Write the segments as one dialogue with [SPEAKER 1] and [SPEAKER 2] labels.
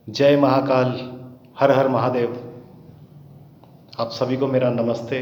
[SPEAKER 1] जय महाकाल। हर हर महादेव। आप सभी को मेरा नमस्ते,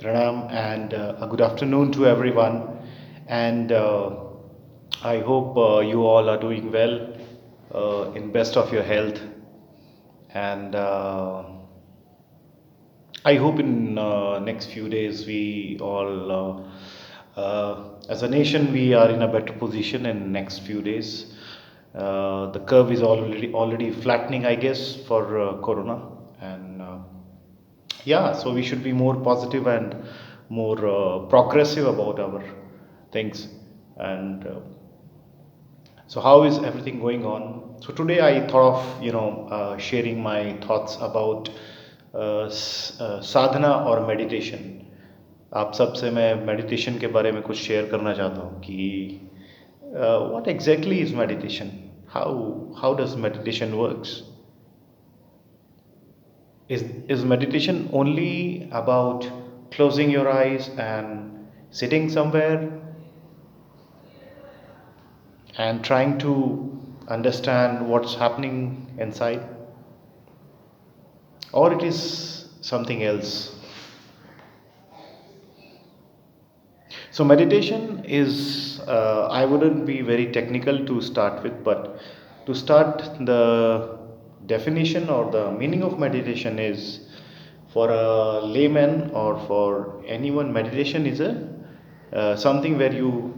[SPEAKER 1] प्रणाम and good afternoon to everyone. And I hope you all are doing well, in best of your health. And I hope in next few days we all, as a nation, we are in a better position in next few days. The curve is already flattening, I guess, for Corona, and yeah, so we should be more positive and more progressive about our things. And so, how is everything going on? So today I thought of sharing my thoughts about साधना और meditation. आप सबसे मैं meditation के बारे में कुछ share करना चाहता हूँ कि what exactly is meditation, how does meditation works. Is meditation only about closing your eyes and sitting somewhere and trying to understand what's happening inside, or it is something else? So meditation is, I wouldn't be very technical to start with, but to start, the definition or the meaning of meditation is, for a layman or for anyone, meditation is a something where you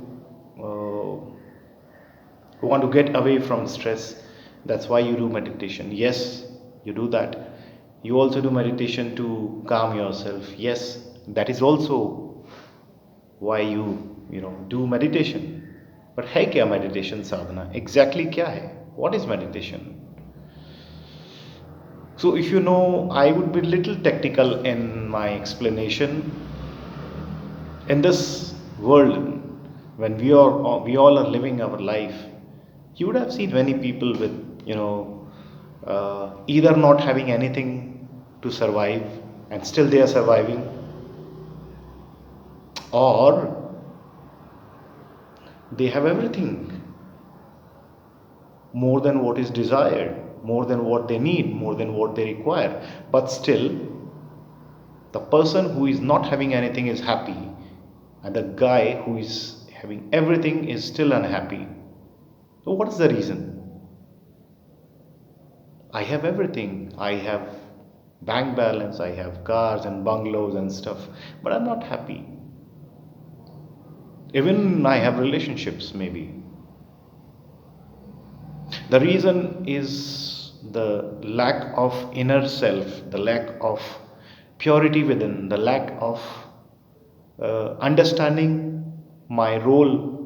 [SPEAKER 1] want to get away from stress. That's why you do meditation. Yes, you do that. You also do meditation to calm yourself. Yes, that is also why you do meditation. But है क्या meditation sadhana? Exactly क्या है? What is meditation? So if you know, I would be little technical in my explanation. In this world, when we all are living our life, you would have seen many people with either not having anything to survive and still they are surviving, or they have everything, more than what is desired, more than what they need, more than what they require, but still the person who is not having anything is happy, and the guy who is having everything is still unhappy. So what is the reason? I have everything. I have bank balance, I have cars and bungalows and stuff, but I'm not happy. Even I have relationships, maybe. The reason is the lack of inner self, the lack of purity within, the lack of understanding my role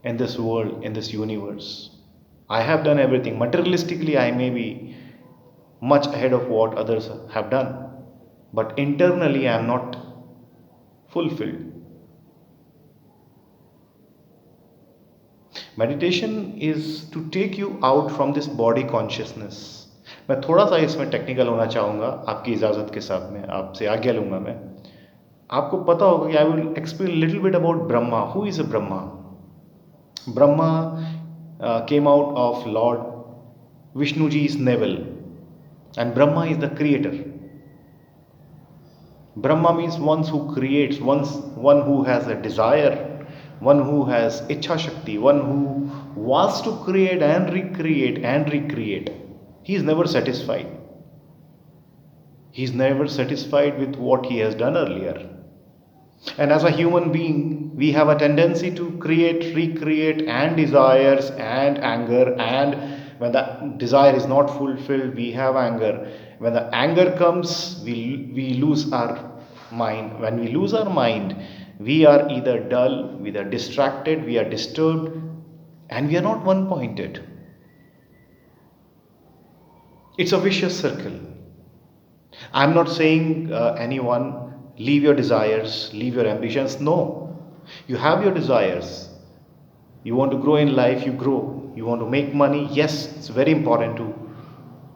[SPEAKER 1] in this world, in this universe. I have done everything. Materialistically, I may be much ahead of what others have done, but internally, I am not fulfilled. Meditation is to take you out from this body consciousness. मैं थोड़ा सा इसमें technical होना चाहूँगा, आपकी इजाज़त के साथ में आपसे आज्ञा लूँगा मैं। आपको पता होगा कि I will explain little bit about Brahma. Who is a Brahma? Brahma came out of Lord Vishnuji's navel, and Brahma is the creator. Brahma means one who creates, one who has a desire, one who has Ichha Shakti, one who wants to create and recreate and recreate. He is never satisfied. He is never satisfied with what he has done earlier. And as a human being, we have a tendency to create, recreate, and desires and anger. And when the desire is not fulfilled, we have anger. When the anger comes, we lose our mind. When we lose our mind, we are either dull, we are distracted, we are disturbed, and we are not one pointed. It's a vicious circle. I'm not saying anyone leave your desires, leave your ambitions. No. You have your desires. You want to grow in life, you grow. You want to make money. Yes, it's very important to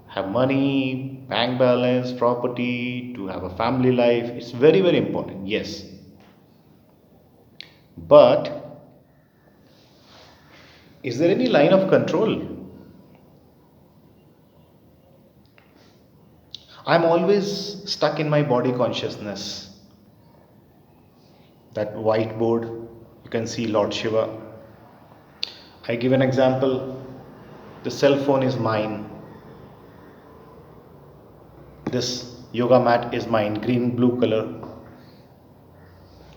[SPEAKER 1] have money, bank balance, property, to have a family life. It's very, very important. Yes. But is there any line of control? I'm always stuck in my body consciousness. That whiteboard, you can see Lord Shiva. I give an example. The cell phone is mine. This yoga mat is mine, green, blue color.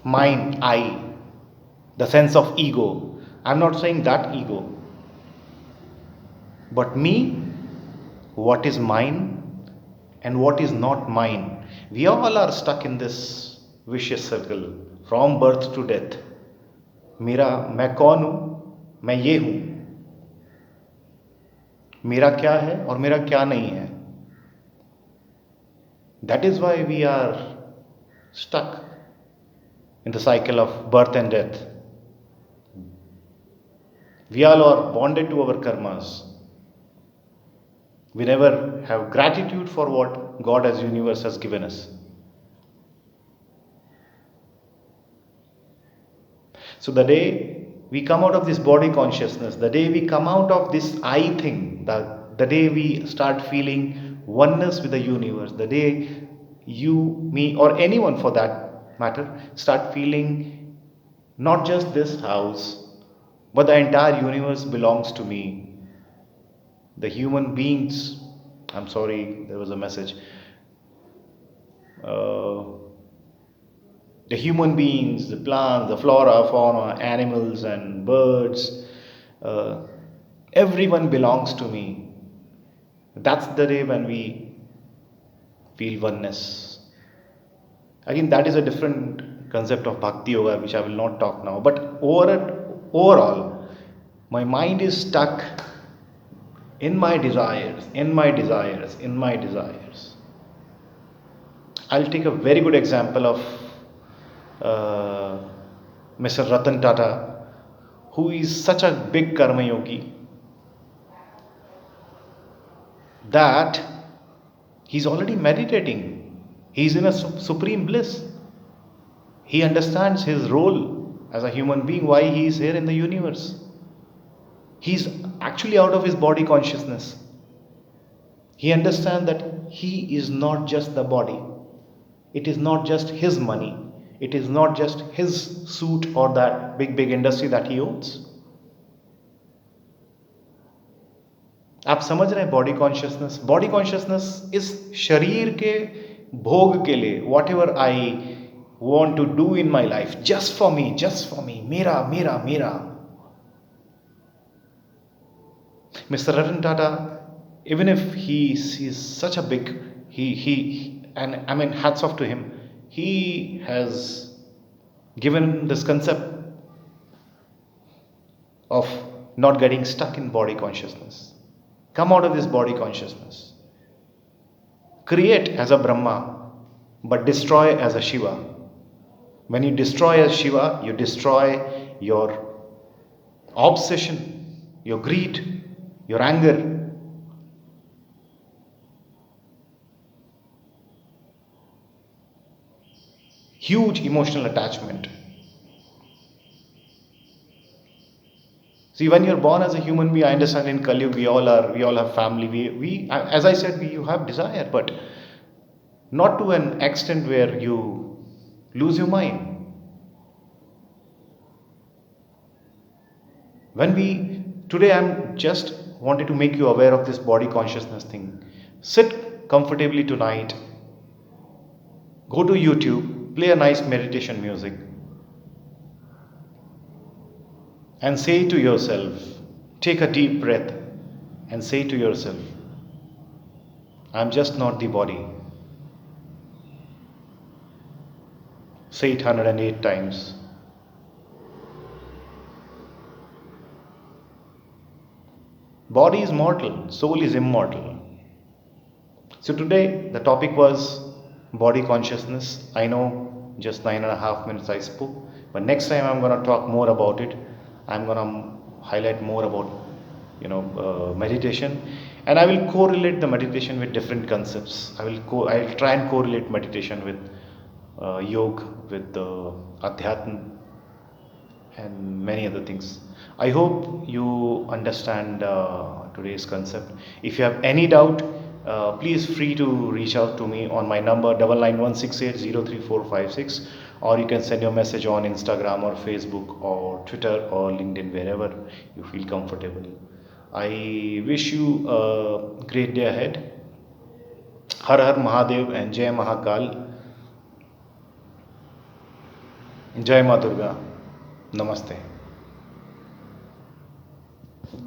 [SPEAKER 1] Mine, I, the sense of ego. I'm not saying that ego. But me, what is mine and what is not mine. We all are stuck in this vicious circle from birth to death. मैं कौन हूं, मैं ये हूं, मेरा क्या है और मेरा क्या नहीं है. That is why we are stuck in the cycle of birth and death. We all are bonded to our karmas. We never have gratitude for what God as universe has given us. So the day we come out of this body consciousness, the day we come out of this I thing, the day we start feeling oneness with the universe, the day you, me, or anyone for that matter start feeling not just this house, but the entire universe belongs to me. The human beings, I'm sorry, there was a message. The human beings, the plants, the flora, fauna, animals, and birds, everyone belongs to me. That's the day when we feel oneness. Again, that is a different concept of Bhakti Yoga, which I will not talk now. But overall, my mind is stuck in my desires, in my desires, in my desires. I'll take a very good example of Mr. Ratan Tata, who is such a big karma yogi that he's already meditating. He's in a supreme bliss. He understands his role as a human being, why he is here in the universe. He's actually out of his body consciousness. He understands that he is not just the body. It is not just his money. It is not just his suit or that big industry that he owns. आप समझ रहे हैं body consciousness इस शरीर के भोग के लिए whatever I want to do in my life just for me मेरा मेरा मेरा. Mr. Ratan Tata, even if he sees such a big, and I mean, hats off to him, he has given this concept of not getting stuck in body consciousness. Come out of this body consciousness. Create as a Brahma, but destroy as a Shiva. When you destroy as Shiva, you destroy your obsession, your greed, your anger. Huge emotional attachment. See, when you're born as a human being, I understand in Kali Yuga we all have family. We as I said, you have desire, but not to an extent where you lose your mind. Today I'm just wanted to make you aware of this body consciousness thing. Sit comfortably tonight. Go to YouTube, play a nice meditation music, and say to yourself, take a deep breath and say to yourself, I'm just not the body. Say it 108 times. Body is mortal, soul is immortal. So today the topic was body consciousness. I know just 9.5 minutes I spoke, but next time I'm going to talk more about it. I'm going to highlight more about meditation, and I will correlate the meditation with different concepts. I'll try and correlate meditation with yoga, with adhyatma, and many other things. I hope you understand today's concept. If you have any doubt, please free to reach out to me on my number 9916803456, or you can send your message on Instagram or Facebook or Twitter or LinkedIn, wherever you feel comfortable. I wish you a great day ahead. Har Har Mahadev and Jai Mahakal. Jai Ma Durga. Namaste.